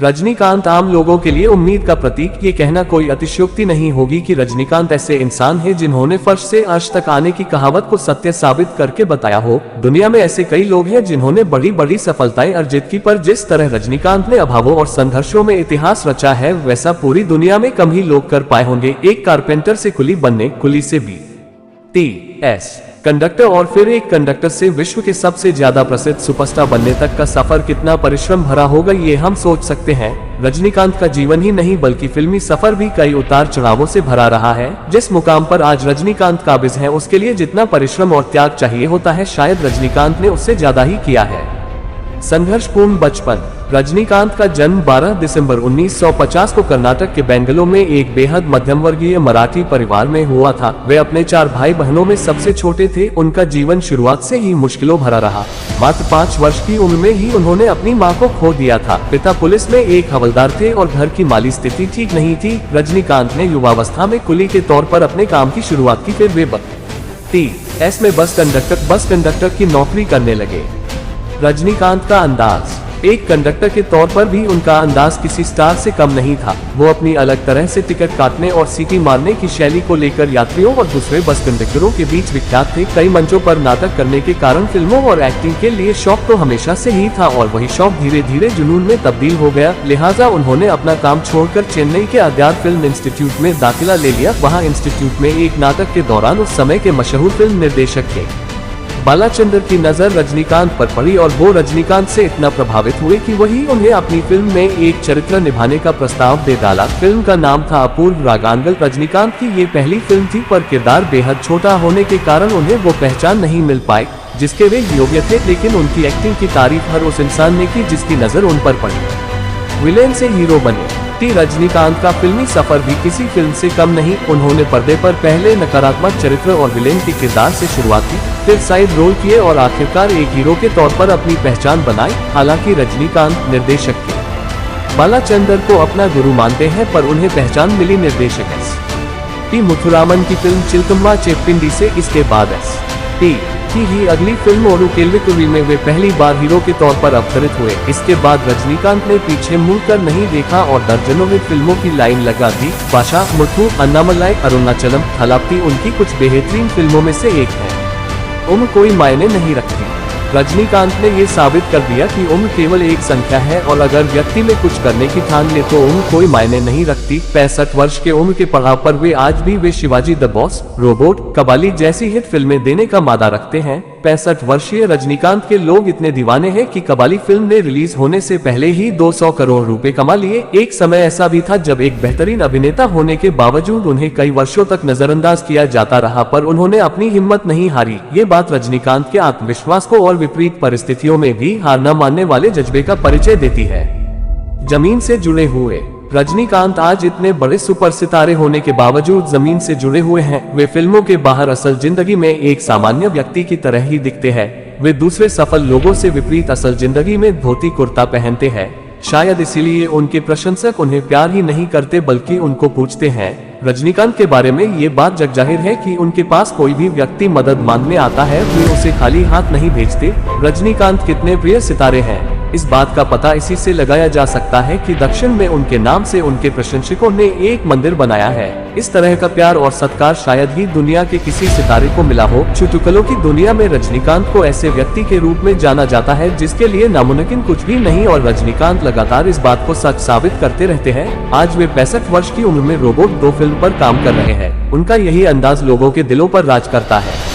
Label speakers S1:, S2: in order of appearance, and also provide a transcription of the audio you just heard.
S1: रजनीकांत आम लोगों के लिए उम्मीद का प्रतीक। ये कहना कोई अतिशयोक्ति नहीं होगी कि रजनीकांत ऐसे इंसान हैं जिन्होंने फर्श से अर्श तक आने की कहावत को सत्य साबित करके बताया हो। दुनिया में ऐसे कई लोग हैं जिन्होंने बड़ी बड़ी सफलताएं अर्जित की, पर जिस तरह रजनीकांत ने अभावों और संघर्षों में इतिहास रचा है, वैसा पूरी दुनिया में कम ही लोग कर पाए होंगे। एक कारपेंटर से कुली बनने, कुली से BTS कंडक्टर और फिर एक कंडक्टर से विश्व के सबसे ज्यादा प्रसिद्ध सुपरस्टार बनने तक का सफर कितना परिश्रम भरा होगा, ये हम सोच सकते हैं। रजनीकांत का जीवन ही नहीं बल्कि फिल्मी सफर भी कई उतार चढ़ावों से भरा रहा है। जिस मुकाम पर आज रजनीकांत काबिज है, उसके लिए जितना परिश्रम और त्याग चाहिए होता है, शायद रजनीकांत ने उससे ज्यादा ही किया है। संघर्षपूर्ण बचपन। रजनीकांत का जन्म 12 दिसंबर 1950 को कर्नाटक के बेंगलुरु में एक बेहद मध्यम वर्गीय मराठी परिवार में हुआ था। वे अपने 4 भाई बहनों में सबसे छोटे थे। उनका जीवन शुरुआत से ही मुश्किलों भरा रहा। मात्र 5 वर्ष की उम्र में ही उन्होंने अपनी मां को खो दिया था। पिता पुलिस में एक हवलदार थे और घर की माली स्थिति ठीक नहीं थी। रजनीकांत ने युवावस्था में कुली के तौर पर अपने काम की शुरुआत की। फिर वे BTS में बस कंडक्टर की नौकरी करने लगे। रजनीकांत का अंदाज। एक कंडक्टर के तौर पर भी उनका अंदाज किसी स्टार से कम नहीं था। वो अपनी अलग तरह से टिकट काटने और सीटी मारने की शैली को लेकर यात्रियों और दूसरे बस कंडक्टरों के बीच विख्यात थे। कई मंचों पर नाटक करने के कारण फिल्मों और एक्टिंग के लिए शौक तो हमेशा से ही था, और वही शौक धीरे धीरे जुनून में तब्दील हो गया। लिहाजा उन्होंने अपना काम छोड़कर चेन्नई के आद्यार फिल्म इंस्टीट्यूट में दाखिला ले लिया। वहाँ इंस्टीट्यूट में एक नाटक के दौरान उस समय के मशहूर फिल्म निर्देशक थे बालाचंद्र की नजर रजनीकांत पर पड़ी और वो रजनीकांत से इतना प्रभावित हुए कि वही उन्हें अपनी फिल्म में एक चरित्र निभाने का प्रस्ताव दे डाला। फिल्म का नाम था अपूर्व रागांगल। रजनीकांत की ये पहली फिल्म थी, पर किरदार बेहद छोटा होने के कारण उन्हें वो पहचान नहीं मिल पाई जिसके वे योग्य थे। लेकिन उनकी एक्टिंग की तारीफ हर उस इंसान ने की जिसकी नजर उन पर पड़ी। विलेन से हीरो बने। रजनीकांत का फिल्मी सफर भी किसी फिल्म से कम नहीं। उन्होंने पर्दे पर पहले नकारात्मक चरित्र और विलेन के किरदार से शुरुआत की, फिर साइड रोल किए और आखिरकार एक हीरो के तौर पर अपनी पहचान बनाई। हालांकि रजनीकांत निर्देशक के बालाचंद्र को अपना गुरु मानते हैं, पर उन्हें पहचान मिली निर्देशक S.P. मुथुरामन की फिल्म चिलकम्मा चेप्पिंडी से। इसके बाद S.P. की ही अगली फिल्म ओरू केल्विकुवी में वे पहली बार हीरो के तौर पर अवतरित हुए। इसके बाद रजनीकांत ने पीछे मुड़कर नहीं देखा और दर्जनों में फिल्मों की लाइन लगा दी। बाशा, मुथु, अन्नामलाई, अरुणाचलम, थलापति उनकी कुछ बेहतरीन फिल्मों में से एक है। उम्र कोई मायने नहीं रखती। रजनीकांत ने ये साबित कर दिया कि उम्र केवल एक संख्या है, और अगर व्यक्ति में कुछ करने की ठान ले तो उम्र कोई मायने नहीं रखती। 65 वर्ष के उम्र के पड़ाव पर वे Shivaji the boss, robot, Kabali जैसी हिट फिल्में देने का मादा रखते हैं। 65 वर्षीय रजनीकांत के लोग इतने दीवाने हैं कि कबाली फिल्म ने रिलीज होने से पहले ही 200 करोड़ रुपए कमा लिए। एक समय ऐसा भी था जब एक बेहतरीन अभिनेता होने के बावजूद उन्हें कई वर्षों तक नजरअंदाज किया जाता रहा, पर उन्होंने अपनी हिम्मत नहीं हारी। ये बात रजनीकांत के आत्मविश्वास को और विपरीत परिस्थितियों में भी हार न मानने वाले जज्बे का परिचय देती है। जमीन से जुड़े हुए। रजनीकांत आज इतने बड़े सुपर सितारे होने के बावजूद जमीन से जुड़े हुए हैं। वे फिल्मों के बाहर असल जिंदगी में एक सामान्य व्यक्ति की तरह ही दिखते हैं। वे दूसरे सफल लोगों से विपरीत असल जिंदगी में धोती कुर्ता पहनते हैं। शायद इसीलिए उनके प्रशंसक उन्हें प्यार ही नहीं करते बल्कि उनको पूछते हैं। रजनीकांत के बारे में ये बात जगजाहिर है कि उनके पास कोई भी व्यक्ति मदद मांगने आता है, वे उसे खाली हाथ नहीं भेजते। रजनीकांत कितने प्रिय सितारे हैं, इस बात का पता इसी से लगाया जा सकता है कि दक्षिण में उनके नाम से उनके प्रशंसकों ने एक मंदिर बनाया है। इस तरह का प्यार और सत्कार शायद ही दुनिया के किसी सितारे को मिला हो। चुटकुलों की दुनिया में रजनीकांत को ऐसे व्यक्ति के रूप में जाना जाता है जिसके लिए नामुमकिन कुछ भी नहीं, और रजनीकांत लगातार इस बात को सच साबित करते रहते हैं। आज वे 65 वर्ष की उम्र में रोबोट 2 फिल्म पर काम कर रहे हैं। उनका यही अंदाज लोगों के दिलों पर राज करता है।